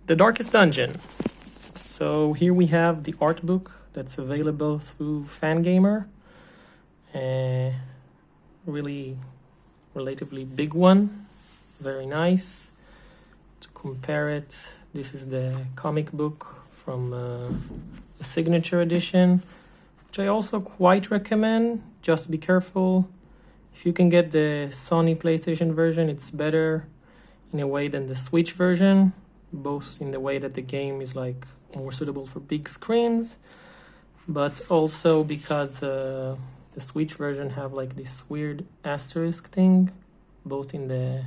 The Darkest Dungeon. So here we have the art book that's available through Fangamer. Really relatively big one, very nice. To compare it, this is the comic book from the signature edition, which I also quite recommend. Just be careful. If you can get the Sony PlayStation version, it's better in a way than the Switch version, both in the way that the game is like more suitable for big screens, but also because the Switch version have like this weird asterisk thing, both in the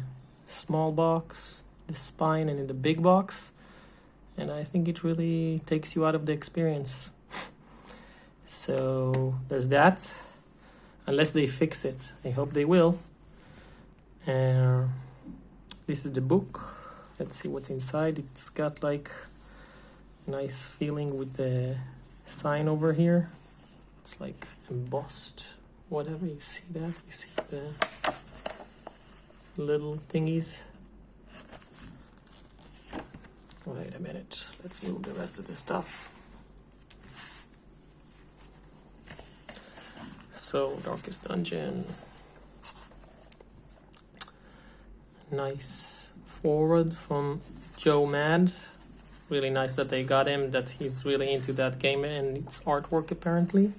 small box, the spine, and in the big box, and I think it really takes you out of the experience. So there's that, unless they fix it. I hope they will. This is the book. Let's see what's inside. It's got like a nice feeling with the sign over here. It's like embossed, whatever. You see that? You see the little thingies? Wait a minute. Let's move the rest of the stuff. So, Darkest Dungeon. Nice forward from Joe Mad. Really nice that they got him, that he's really into that game and its artwork apparently.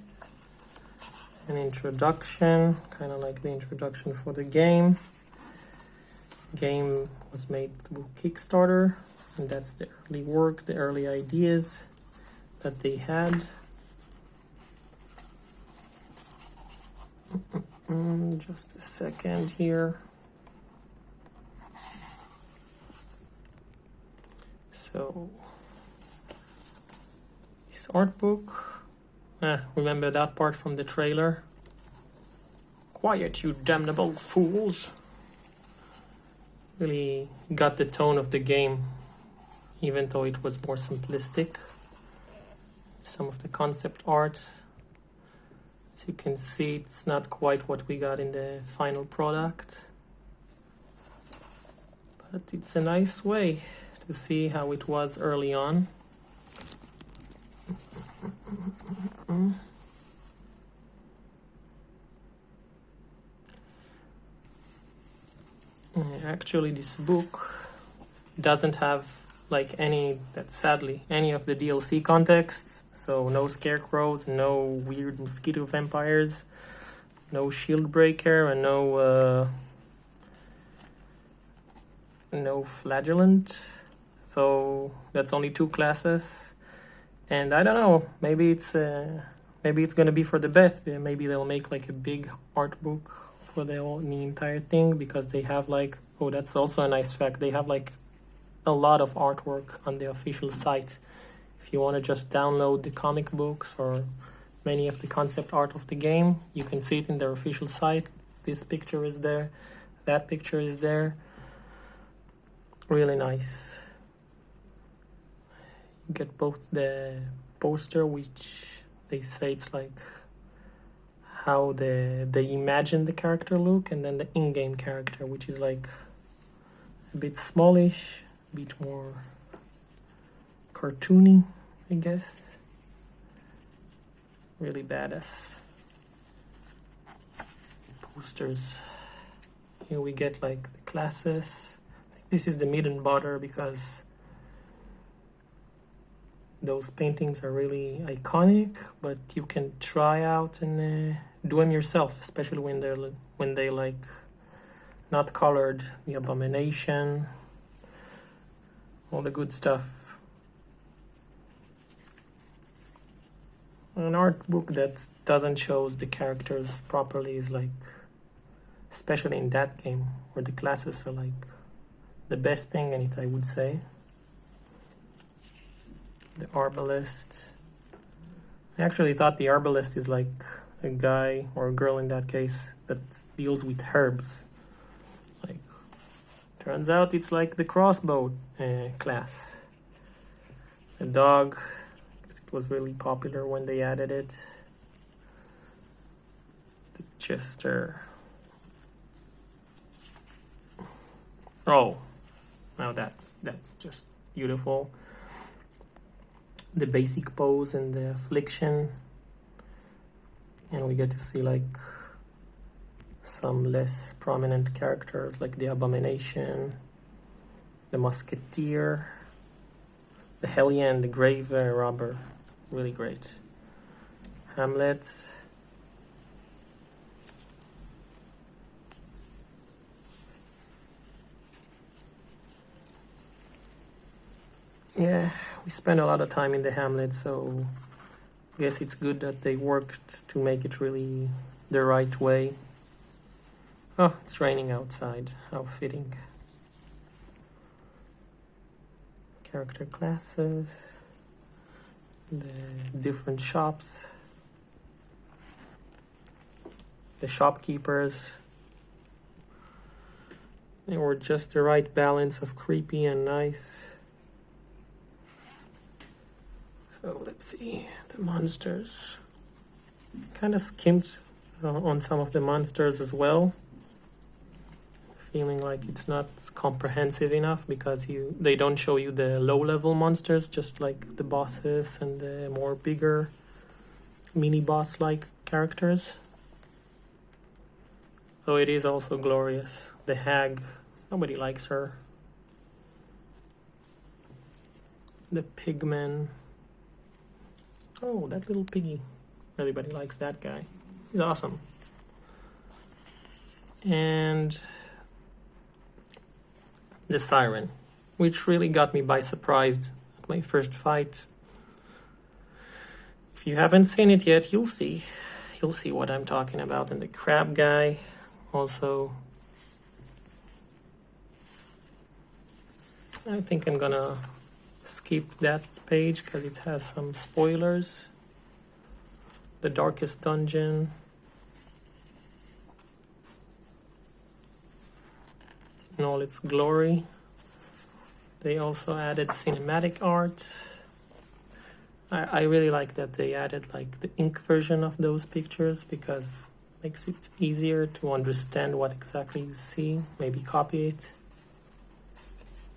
An introduction, kind of like the introduction for the game. Game was made through Kickstarter, and that's the early work, the early ideas that they had. Just a second here. So, this art book, remember that part from the trailer? Quiet, you damnable fools. Really got the tone of the game, even though it was more simplistic. Some of the concept art, as you can see, it's not quite what we got in the final product. But it's a nice way to see how it was early on. Actually, this book doesn't have like sadly, any of the DLC contexts. So no scarecrows, no weird mosquito vampires, no shield breaker, and no flagellant. So that's only 2 classes, and I don't know. Maybe it's gonna be for the best. Maybe they'll make like a big art book for the entire thing, because they have like, oh, that's also a nice fact. They have like a lot of artwork on the official site. If you want to just download the comic books or many of the concept art of the game, you can see it in their official site. This picture is there, that picture is there. Really nice. You get both the poster, which they say it's like how they imagine the character look, and then the in-game character, which is like a bit smallish, a bit more cartoony, I guess. Really badass posters. Here we get like the classes. I think this is the mid and border, because those paintings are really iconic, but you can try out and do them yourself, especially when they like not colored. The Abomination, all the good stuff. An art book that doesn't show the characters properly is like, especially in that game where the classes are like the best thing in it, I would say. The Arbalist. I actually thought the Arbalist is like a guy, or a girl in that case, that deals with herbs. Like, turns out it's like the crossbow class. The dog, it was really popular when they added it. The Chester. Oh, now that's just beautiful. The basic pose and the affliction, and we get to see like some less prominent characters like the Abomination, the Musketeer, the Hellion, the Grave Robber. Really great. Hamlet. Yeah, we spent a lot of time in the Hamlet, so I guess it's good that they worked to make it really the right way. Oh, it's raining outside. How fitting. Character classes, the different shops, the shopkeepers. They were just the right balance of creepy and nice. So let's see, the monsters. Kind of skimmed on some of the monsters as well. Feeling like it's not comprehensive enough because they don't show you the low-level monsters, just like the bosses and the more bigger mini-boss-like characters. So it is also glorious. The hag, nobody likes her. The pigman. Oh, that little piggy. Everybody likes that guy. He's awesome. And the siren, which really got me by surprise at my first fight. If you haven't seen it yet, you'll see. You'll see what I'm talking about. And the crab guy also. I think I'm gonna skip that page because it has some spoilers. The Darkest Dungeon. In all its glory. They also added cinematic art. I really like that they added like the ink version of those pictures because it makes it easier to understand what exactly you see. Maybe copy it.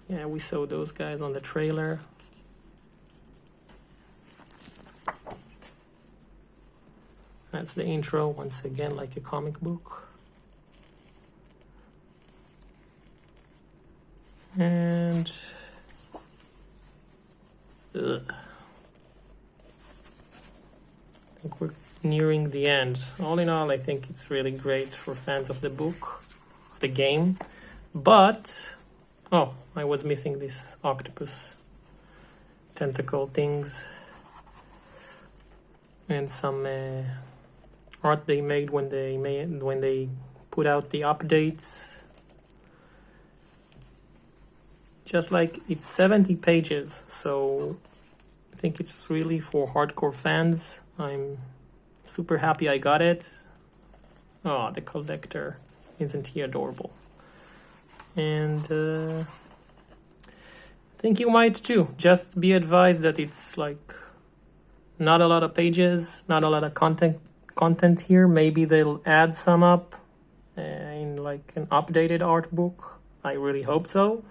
Yeah, we saw those guys on the trailer. That's the intro, once again, like a comic book. And I think we're nearing the end. All in all, I think it's really great for fans of the book, of the game. But, oh, I was missing this octopus tentacle things. And some art they made when they put out the updates. Just like it's 70 pages, so I think it's really for hardcore fans. I'm super happy I got it. Oh, the collector, isn't he adorable? And I think you might too. Just be advised that it's like not a lot of pages, not a lot of content here. Maybe they'll add some up in like an updated art book. I really hope so.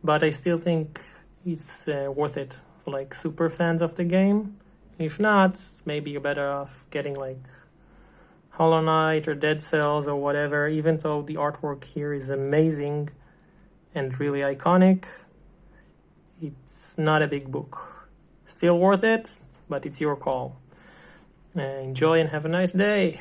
But I still think it's worth it for like super fans of the game. If not, maybe you're better off getting like Hollow Knight or Dead Cells or whatever. Even though the artwork here is amazing and really iconic, it's not a big book. Still worth it, but it's your call. Enjoy and have a nice day.